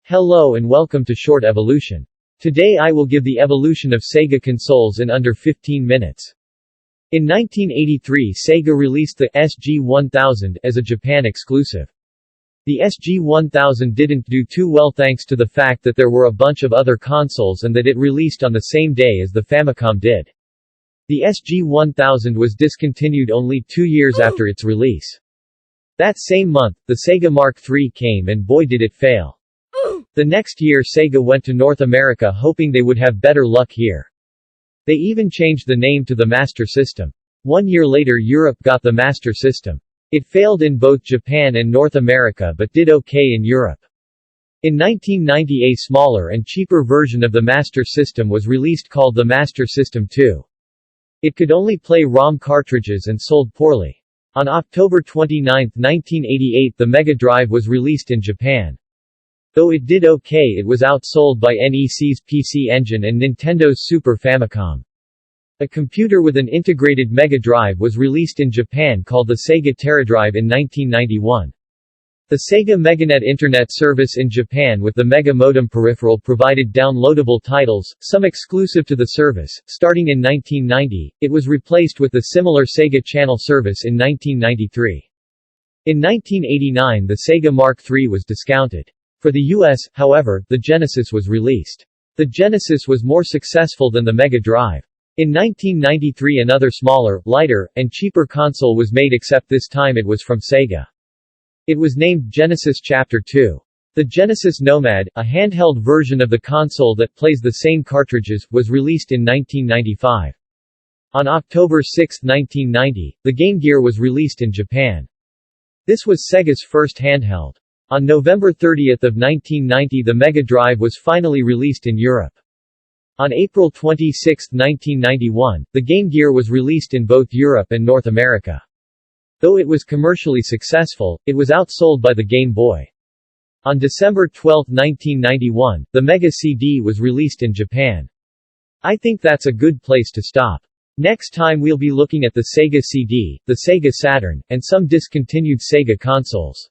Hello and welcome to Short Evolution. Today I will give the evolution of Sega consoles in under 15 minutes. In 1983 Sega released the SG-1000 as a Japan exclusive. The SG-1000 didn't do too well thanks to the fact that there were a bunch of other consoles and that it released on the same day as the Famicom did. The SG-1000 was discontinued only 2 years after its release. That same month, the Sega Mark III came and boy did it fail. The next year Sega went to North America hoping they would have better luck here. They even changed the name to the Master System. 1 year later Europe got the Master System. It failed in both Japan and North America but did okay in Europe. In 1990 a smaller and cheaper version of the Master System was released called the Master System 2. It could only play ROM cartridges and sold poorly. On October 29, 1988 the Mega Drive was released in Japan. Though it did okay it was outsold by NEC's PC Engine and Nintendo's Super Famicom. A computer with an integrated Mega Drive was released in Japan called the Sega TeraDrive in 1991. The Sega MegaNet Internet service in Japan with the Mega Modem peripheral provided downloadable titles, some exclusive to the service. Starting in 1990, it was replaced with the similar Sega Channel service in 1993. In 1989 the Sega Mark III was discounted. For the US, however, the Genesis was released. The Genesis was more successful than the Mega Drive. In 1993 another smaller, lighter, and cheaper console was made except this time it was from Sega. It was named Genesis Chapter 2. The Genesis Nomad, a handheld version of the console that plays the same cartridges, was released in 1995. On October 6, 1990, the Game Gear was released in Japan. This was Sega's first handheld. On November 30, 1990 the Mega Drive was finally released in Europe. On April 26, 1991, the Game Gear was released in both Europe and North America. Though it was commercially successful, it was outsold by the Game Boy. On December 12, 1991, the Mega CD was released in Japan. I think that's a good place to stop. Next time we'll be looking at the Sega CD, the Sega Saturn, and some discontinued Sega consoles.